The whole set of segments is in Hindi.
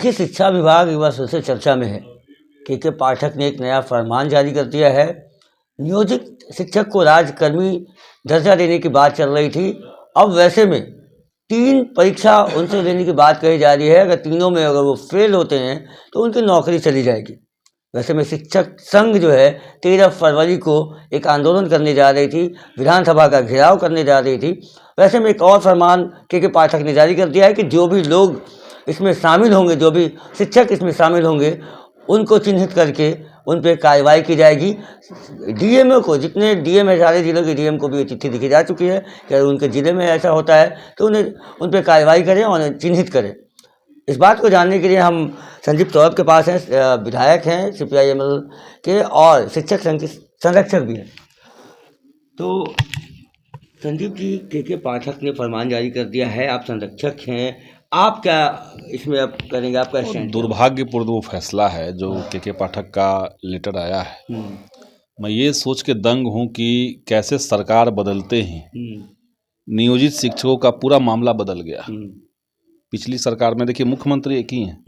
देखिए, शिक्षा विभाग एक बार फिर से चर्चा में है। के पाठक ने एक नया फरमान जारी कर दिया है। नियोजित शिक्षक को राजकर्मी दर्जा देने की बात चल रही थी। अब वैसे में 3 परीक्षा उनसे लेने की बात कही जा रही है। अगर तीनों में अगर वो फेल होते हैं तो उनकी नौकरी चली जाएगी। वैसे में शिक्षक संघ जो है 13 फरवरी को एक आंदोलन करने जा रही थी, विधानसभा का घेराव करने जा रही थी। वैसे में एक और फरमान के पाठक ने जारी कर दिया है कि जो भी लोग इसमें शामिल होंगे, जो भी शिक्षक इसमें शामिल होंगे, उनको चिन्हित करके उन पर कार्रवाई की जाएगी। डीएमओ को, जितने डीएम है, सारे जिलों के डीएम को भी ये चिट्ठी लिखी जा चुकी है कि अगर उनके ज़िले में ऐसा होता है तो उन्हें उन पर कार्रवाई करें और चिन्हित करें। इस बात को जानने के लिए हम संदीप सौरभ के पास हैं, विधायक हैं CPI-ML के और शिक्षक संघ के संरक्षक भी हैं। तो संदीप जी, के पाठक ने फरमान जारी कर दिया है, आप संरक्षक हैं, आप क्या इसमें अब करेंगे? आपका स्टैंड? दुर्भाग्यपूर्ण वो फैसला है जो के पाठक का लेटर आया है। मैं ये सोच के दंग हूँ कि कैसे सरकार बदलते ही नियोजित शिक्षकों का पूरा मामला बदल गया। पिछली सरकार में देखिए मुख्यमंत्री एक ही हैं।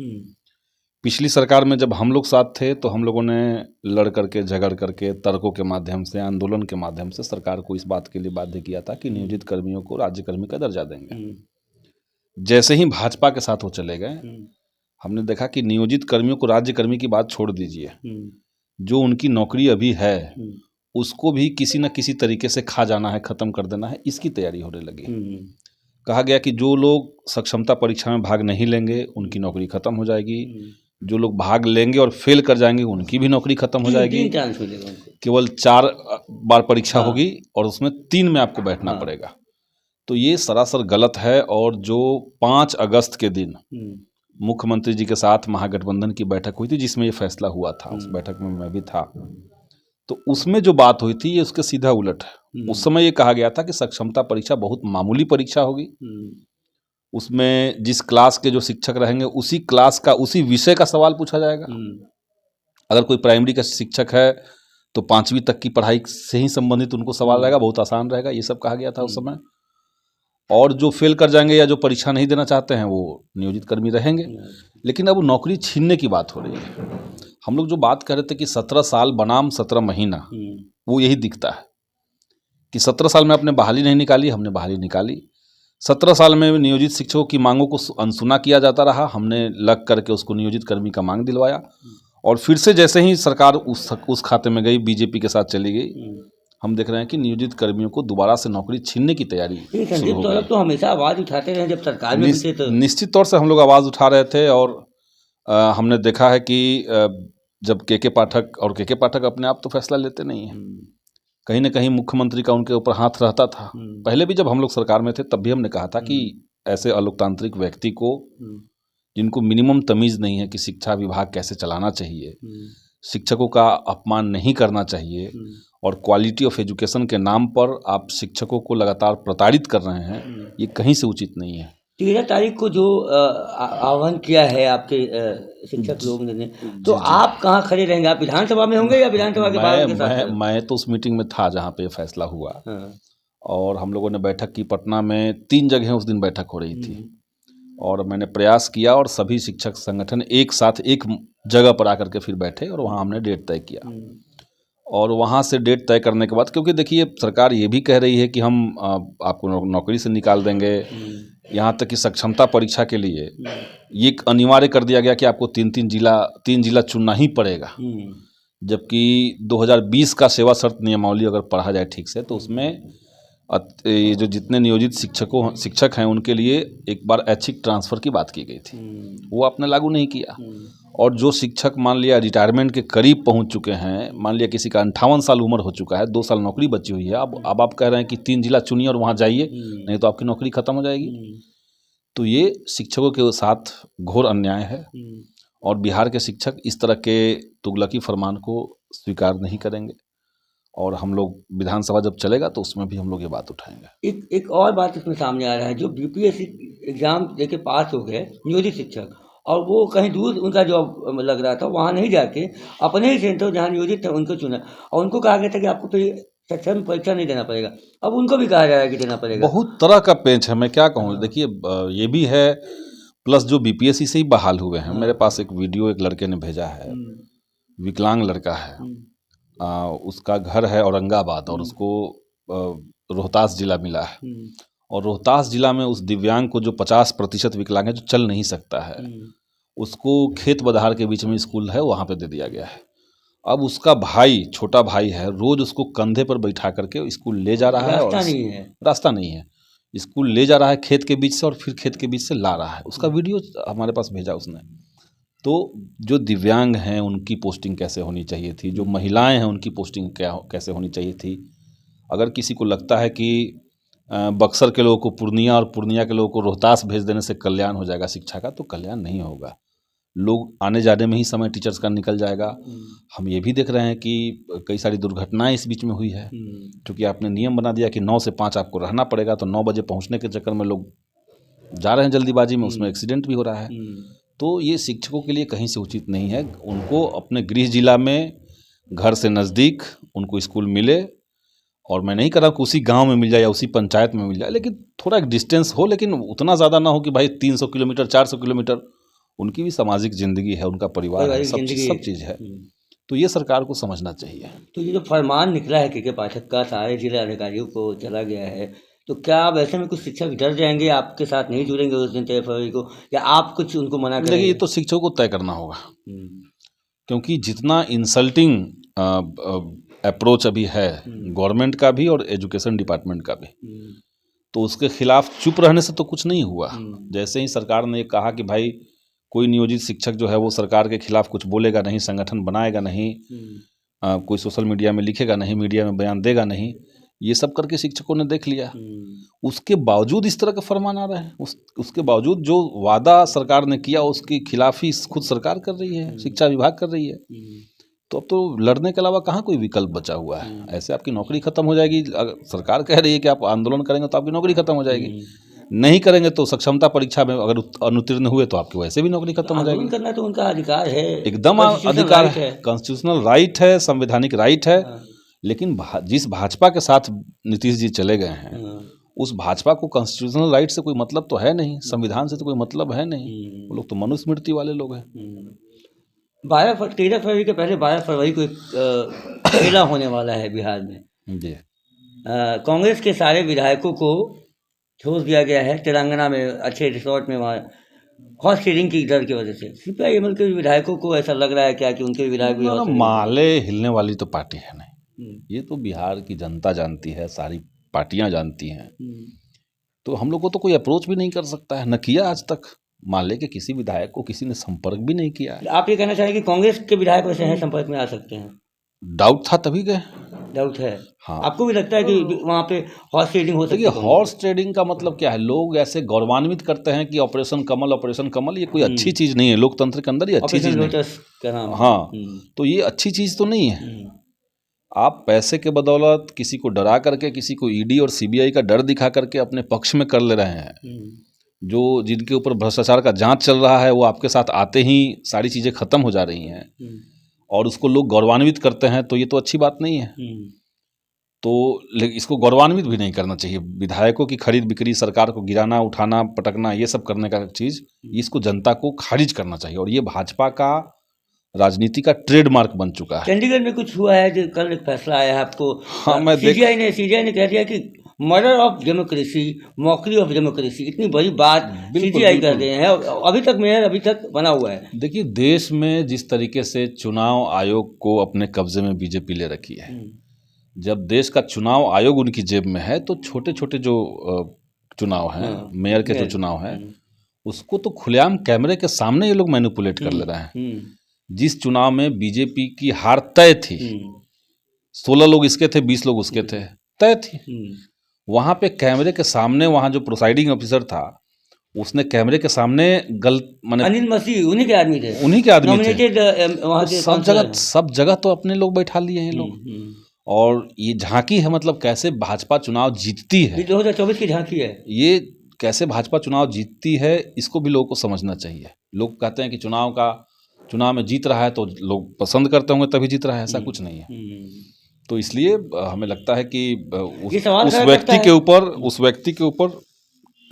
पिछली सरकार में जब हम लोग साथ थे तो हम लोगों ने लड़ करके, झगड़ करके, तर्कों के माध्यम से, आंदोलन के माध्यम से सरकार को इस बात के लिए बाध्य किया था कि नियोजित कर्मियों को राज्यकर्मी का दर्जा देंगे। जैसे ही भाजपा के साथ वो चले गए, हमने देखा कि नियोजित कर्मियों को राज्यकर्मी की बात छोड़ दीजिए, जो उनकी नौकरी अभी है उसको भी किसी न किसी तरीके से खा जाना है, खत्म कर देना है, इसकी तैयारी होने लगी। कहा गया कि जो लोग सक्षमता परीक्षा में भाग नहीं लेंगे उनकी नौकरी खत्म हो जाएगी, जो लोग भाग लेंगे और फेल कर जाएंगे उनकी भी नौकरी खत्म हो जाएगी। केवल 4 बार परीक्षा होगी और उसमें 3 में आपको बैठना पड़ेगा। तो ये सरासर गलत है। और जो 5 अगस्त के दिन मुख्यमंत्री जी के साथ महागठबंधन की बैठक हुई थी जिसमें ये फैसला हुआ था, उस बैठक में मैं भी था, तो उसमें जो बात हुई थी ये उसके सीधा उलट है। उस समय ये कहा गया था कि सक्षमता परीक्षा बहुत मामूली परीक्षा होगी, उसमें जिस क्लास के जो शिक्षक रहेंगे उसी क्लास का, उसी विषय का सवाल पूछा जाएगा। अगर कोई प्राइमरी का शिक्षक है तो 5वीं तक की पढ़ाई से ही संबंधित उनको सवाल रहेगा, बहुत आसान रहेगा, ये सब कहा गया था उस समय। और जो फेल कर जाएंगे या जो परीक्षा नहीं देना चाहते हैं वो नियोजित कर्मी रहेंगे। लेकिन अब नौकरी छीनने की बात हो रही है। हम लोग जो बात कर रहे थे कि 17 साल बनाम 17 महीना, वो यही दिखता है कि 17 साल में आपने बहाली नहीं निकाली, हमने बहाली निकाली। 17 साल में नियोजित शिक्षकों की मांगों को अनसुना किया जाता रहा, हमने लग करके उसको नियोजित कर्मी का मांग दिलवाया। और फिर से जैसे ही सरकार उस खाते में गई, बीजेपी के साथ चली गई, हम देख रहे हैं कि नियोजित कर्मियों को दोबारा से नौकरी छीनने की तैयारी शुरू हो गई। तो हमेशा आवाज़ उठाते रहे जब सरकार में थे तो निश्चित तौर से हम लोग आवाज़ उठा रहे थे। और हमने देखा है कि जब के पाठक, और के पाठक अपने आप तो फैसला लेते नहीं हैं, कहीं ना कहीं मुख्यमंत्री का उनके ऊपर हाथ रहता था। पहले भी जब हम लोग सरकार में थे तब भी हमने कहा था कि ऐसे अलोकतांत्रिक व्यक्ति को, जिनको मिनिमम तमीज़ नहीं है कि शिक्षा विभाग कैसे चलाना चाहिए, शिक्षकों का अपमान नहीं करना चाहिए, और क्वालिटी ऑफ एजुकेशन के नाम पर आप शिक्षकों को लगातार प्रताड़ित कर रहे हैं, ये कहीं से उचित नहीं है। 13 तारीख को जो आह्वान किया है आपके शिक्षक लोग ने, तो आप कहाँ खड़े रहेंगे? आप विधानसभा में होंगे या विधानसभा के बाहर के साथ? मैं तो उस मीटिंग में था जहाँ पे फैसला हुआ। और हम लोगों ने बैठक की, पटना में 3 जगह उस दिन बैठक हो रही थी, और मैंने प्रयास किया और सभी शिक्षक संगठन एक साथ एक जगह पर आकर के फिर बैठे और वहाँ हमने डेट तय किया। और वहाँ से डेट तय करने के बाद, क्योंकि देखिए सरकार ये भी कह रही है कि हम आपको नौकरी से निकाल देंगे, यहाँ तक कि सक्षमता परीक्षा के लिए ये अनिवार्य कर दिया गया कि आपको 3 जिला चुनना ही पड़ेगा। जबकि 2020 का सेवा शर्त नियमावली अगर पढ़ा जाए ठीक से तो उसमें ये जो जितने नियोजित शिक्षक हैं उनके लिए एक बार ऐच्छिक ट्रांसफ़र की बात की गई थी, वो आपने लागू नहीं किया। और जो शिक्षक मान लिया रिटायरमेंट के करीब पहुंच चुके हैं, मान लिया किसी का 58 साल उम्र हो चुका है, 2 साल नौकरी बची हुई है, अब आप कह रहे हैं कि 3 जिला चुनिए और वहाँ जाइए, नहीं तो आपकी नौकरी खत्म हो जाएगी। तो ये शिक्षकों के साथ घोर अन्याय है, और बिहार के शिक्षक इस तरह के तुगलकी फरमान को स्वीकार नहीं करेंगे। और हम लोग विधानसभा जब चलेगा तो उसमें भी हम लोग ये बात उठाएंगे। एक और बात इसमें सामने आ रहा है, जो BPSC एग्जाम देके पास हो गए नियोजित शिक्षक, और वो कहीं दूर उनका जॉब लग रहा था, वहाँ नहीं जाके अपने ही सेंटर जहाँ नियोजित थे उनको चुना, और उनको कहा गया था कि आपको तो ये सक्षम परीक्षा नहीं देना पड़ेगा। अब उनको भी कहा जा रहा है कि देना पड़ेगा। बहुत तरह का पेंच है, मैं क्या कहूँ। देखिए ये भी है, प्लस जो बीपीएससी से ही बहाल हुए हैं। मेरे पास एक वीडियो एक लड़के ने भेजा है, विकलांग लड़का है, उसका घर है औरंगाबाद और उसको रोहतास जिला मिला है, और रोहतास जिला में उस दिव्यांग को जो 50% विकलांग है, जो चल नहीं सकता है, उसको खेत बधार के बीच में स्कूल है, वहाँ पे दे दिया गया है। अब उसका भाई, छोटा भाई है, रोज उसको कंधे पर बैठा करके स्कूल ले जा रहा है, और रास्ता नहीं है, स्कूल ले जा रहा है खेत के बीच से, और फिर खेत के बीच से ला रहा है। उसका वीडियो हमारे पास भेजा उसने। तो जो दिव्यांग हैं उनकी पोस्टिंग कैसे होनी चाहिए थी, जो महिलाएं हैं उनकी पोस्टिंग कैसे होनी चाहिए थी। अगर किसी को लगता है कि बक्सर के लोगों को पूर्णिया और पूर्णिया के लोगों को रोहतास भेज देने से कल्याण हो जाएगा शिक्षा का, तो कल्याण नहीं होगा। लोग आने जाने में ही समय टीचर्स का निकल जाएगा। हम ये भी देख रहे हैं कि कई सारी दुर्घटनाएं इस बीच में हुई है, क्योंकि आपने नियम बना दिया कि 9 से 5 आपको रहना पड़ेगा, तो 9 बजे पहुंचने के चक्कर में लोग जा रहे हैं जल्दीबाजी में, उसमें एक्सीडेंट भी हो रहा है। तो ये शिक्षकों के लिए कहीं से उचित नहीं है। उनको अपने गृह जिला में घर से नज़दीक उनको स्कूल मिले, और मैं नहीं कह रहा कि उसी गांव में मिल जाए या उसी पंचायत में मिल जाए, लेकिन थोड़ा एक डिस्टेंस हो, लेकिन उतना ज़्यादा ना हो कि भाई 300 किलोमीटर 400 किलोमीटर। उनकी भी सामाजिक ज़िंदगी है, उनका परिवार है, सब चीज़ है। तो ये सरकार को समझना चाहिए। तो ये जो फरमान निकला है के पाठक का, सारे जिला अधिकारियों को चला गया है, तो क्या आप ऐसे में कुछ शिक्षक डर जाएंगे, आपके साथ नहीं जुड़ेंगे उस दिन 13 फरवरी को, या आप कुछ उनको मना करेंगे? देखिए, ये तो शिक्षकों को तय करना होगा, क्योंकि जितना इंसल्टिंग अप्रोच अभी है गवर्नमेंट का भी और एजुकेशन डिपार्टमेंट का भी, तो उसके खिलाफ चुप रहने से तो कुछ नहीं हुआ। जैसे ही सरकार ने कहा कि भाई कोई नियोजित शिक्षक जो है वो सरकार के खिलाफ कुछ बोलेगा नहीं, संगठन बनाएगा नहीं, कोई सोशल मीडिया में लिखेगा नहीं, मीडिया में बयान देगा नहीं, ये सब करके शिक्षकों ने देख लिया। उसके बावजूद इस तरह के फरमान आ रहे हैं, उसके बावजूद जो वादा सरकार ने किया उसके खिलाफ ही खुद सरकार कर रही है, शिक्षा विभाग कर रही है। तो अब तो लड़ने के अलावा कहाँ कोई विकल्प बचा हुआ है। ऐसे आपकी नौकरी खत्म हो जाएगी। अगर सरकार कह रही है कि आप आंदोलन करेंगे तो आपकी नौकरी खत्म हो जाएगी, नहीं करेंगे तो सक्षमता परीक्षा में अगर अनुत्तीर्ण हुए तो आपकी वैसे भी नौकरी खत्म हो जाएगी। करना तो उनका अधिकार है, एकदम अधिकार है, कॉन्स्टिट्यूशनल राइट है, संवैधानिक राइट है। लेकिन जिस भाजपा के साथ नीतीश जी चले गए हैं, उस भाजपा को कॉन्स्टिट्यूशनल राइट से कोई मतलब तो है नहीं, संविधान से तो कोई मतलब है नहीं। वो लोग तो मनुस्मृति वाले लोग हैं। 13 फरवरी के पहले 12 फरवरी को एक मेला होने वाला है बिहार में जी। कांग्रेस के सारे विधायकों को छोड़ दिया गया है तेलंगाना में, अच्छे रिसोर्ट में, वहाँ हॉर्स ट्रेडिंग की डर की वजह से। CPI-ML के विधायकों को ऐसा लग रहा है क्या कि उनके विधायक भी माले हिलने वाली तो पार्टी है नहीं, ये तो बिहार की जनता जानती है, सारी पार्टियां जानती हैं। तो हम लोग को तो कोई अप्रोच भी नहीं कर सकता है, न किया आज तक। माले के किसी विधायक को किसी ने संपर्क भी नहीं किया है। आप ये कहना चाहेंगे कि कांग्रेस के विधायक वैसे हैं, संपर्क में आ सकते हैं? डाउट था तभी गए, डाउट है। हाँ। आपको भी लगता है कि वहाँ पे हॉर्स ट्रेडिंग हो सकती है? हॉर्स ट्रेडिंग का मतलब क्या है? लोग ऐसे गौरवान्वित करते हैं कि ऑपरेशन कमल, ये कोई अच्छी चीज नहीं है। लोकतंत्र के अंदर ये अच्छी चीज नहीं है। हाँ, तो ये अच्छी चीज तो नहीं है। आप पैसे के बदौलत किसी को डरा करके, किसी को ईडी और सीबीआई का डर दिखा करके अपने पक्ष में कर ले रहे हैं। जो जिनके ऊपर भ्रष्टाचार का जांच चल रहा है वो आपके साथ आते ही सारी चीज़ें खत्म हो जा रही हैं, और उसको लोग गौरवान्वित करते हैं, तो ये तो अच्छी बात नहीं है। तो इसको गौरवान्वित भी नहीं करना चाहिए। विधायकों की खरीद बिक्री, सरकार को गिराना, उठाना, पटकना, ये सब करने का चीज़, इसको जनता को खारिज करना चाहिए। और ये भाजपा का राजनीति का ट्रेडमार्क बन चुका है। चंडीगढ़ में कुछ हुआ है जो कल एक फैसला आया है आपको? हाँ, मैं सीजीआई ने कह दिया कि murder of democracy, mockery of democracy, इतनी बड़ी बात सीजीआई कर रहे हैं, और अभी तक मेयर अभी तक बना हुआ है। देखिए, देश में जिस तरीके से चुनाव आयोग को अपने कब्जे में बीजेपी ले रखी है, जब देश का चुनाव आयोग उनकी जेब में है, तो छोटे छोटे जो चुनाव हैं, मेयर के जो चुनाव हैं, उसको तो खुलेआम कैमरे के सामने ये लोग मैनिपुलेट कर ले रहे हैं। जिस चुनाव में बीजेपी की हार तय थी, 16 लोग इसके थे, 20 लोग उसके थे, तय थी, वहां पे कैमरे के सामने, वहां जो प्रोसाइडिंग ऑफिसर था उसने कैमरे के सामने अनिल मसीह उन्हीं के आदमी थे, वहां सब जगह तो अपने लोग बैठा लिए हैं लोग। और ये झांकी है, मतलब कैसे भाजपा चुनाव जीतती है, 2024 की झांकी है ये। कैसे भाजपा चुनाव जीतती है, इसको भी लोगों को समझना चाहिए। लोग कहते हैं कि चुनाव में जीत रहा है तो लोग पसंद करते होंगे तभी जीत रहा है, ऐसा कुछ नहीं है। तो इसलिए हमें लगता है कि उस व्यक्ति के ऊपर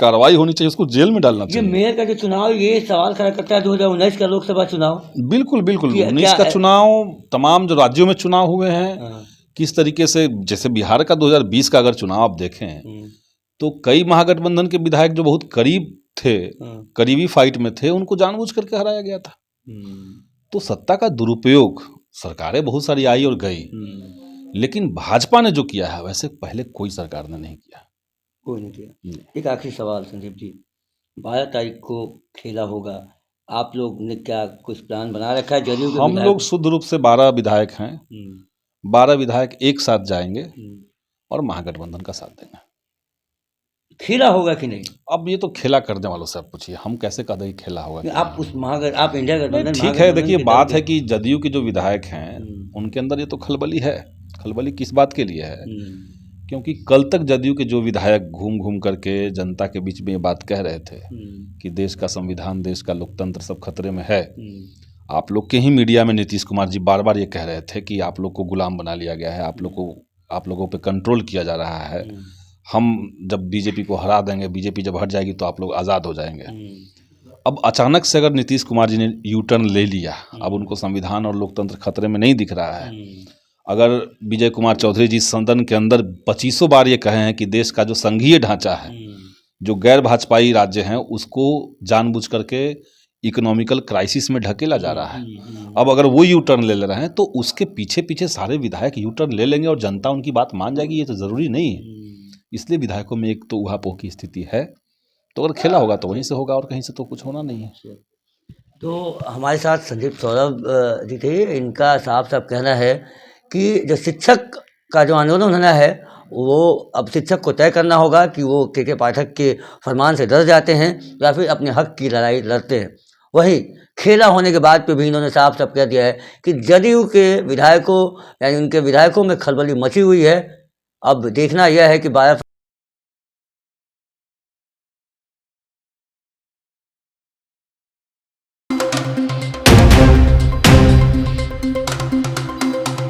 कार्रवाई होनी चाहिए, उसको जेल में डालना ये चाहिए। मेयर का जो चुनाव, ये सवाल खड़ा करता है 2019 का लोकसभा चुनाव। बिल्कुल बिल्कुल, क्या- 19 का क्या- चुनाव, तमाम जो राज्यों में चुनाव हुए हैं, हाँ, किस तरीके से, जैसे बिहार का 2020 का अगर चुनाव आप देखें तो कई महागठबंधन के विधायक जो बहुत करीब थे, करीबी फाइट में थे, उनको जानबूझ करके हराया गया था। तो सत्ता का दुरुपयोग, सरकारें बहुत सारी आई और गई, लेकिन भाजपा ने जो किया है वैसे पहले कोई सरकार ने नहीं किया। कोई नहीं किया। एक आखिरी सवाल संदीप जी, 12 तारीख को खेला होगा, आप लोग ने क्या कुछ प्लान बना रखा है? जदयू के हम विधायक- लोग शुद्ध रूप से 12 विधायक हैं, 12 विधायक एक साथ जाएंगे और महागठबंधन का साथ देंगे। खेला होगा कि नहीं? अब ये तो खेला करने वालों से आप पूछिए, हम कैसे कह दें कि खेला होगा कि आप उस आप इंडिया नहीं। गठबंधन, ठीक है, महागठबंधन देखिए के बात दल है के- कि जदयू के जो विधायक हैं उनके अंदर ये तो खलबली है। खलबली किस बात के लिए है? क्योंकि कल तक जदयू के जो विधायक घूम घूम करके जनता के बीच में ये बात कह रहे थे कि देश का संविधान, देश का लोकतंत्र सब खतरे में है। आप लोग के ही मीडिया में नीतीश कुमार जी बार बार ये कह रहे थे कि आप लोग को गुलाम बना लिया गया है, आप लोगों पे कंट्रोल किया जा रहा है, हम जब बीजेपी को हरा देंगे, बीजेपी जब हट जाएगी तो आप लोग आज़ाद हो जाएंगे। अब अचानक से अगर नीतीश कुमार जी ने यू टर्न ले लिया, अब उनको संविधान और लोकतंत्र खतरे में नहीं दिख रहा है। अगर विजय कुमार चौधरी जी सदन के अंदर 25 बार ये कहे हैं कि देश का जो संघीय ढांचा है, जो गैर भाजपाई राज्य हैं, उसको जानबूझ करके इकोनॉमिकल क्राइसिस में ढकेला जा रहा है, अब अगर वो यू टर्न ले रहे हैं तो उसके पीछे पीछे सारे विधायक यू टर्न ले लेंगे और जनता उनकी बात मान जाएगी, ये तो ज़रूरी नहीं है। इसलिए विधायकों में एक तो उहापोह की स्थिति है। तो अगर खेला होगा तो वहीं से होगा और कहीं से तो कुछ होना नहीं है। तो हमारे साथ संदीप सौरभ जी थे, इनका साफ साफ कहना है कि जो शिक्षक का जो आंदोलन होना है वो अब शिक्षक को तय करना होगा कि वो के पाठक के फरमान से डर जाते हैं या फिर अपने हक की लड़ाई लड़ते हैं। वहीं खेला होने के बाद पे भी इन्होंने साफ साफ कह दिया है कि जदयू के विधायकों यानी उनके विधायकों में खलबली मची हुई है। अब देखना यह है कि 12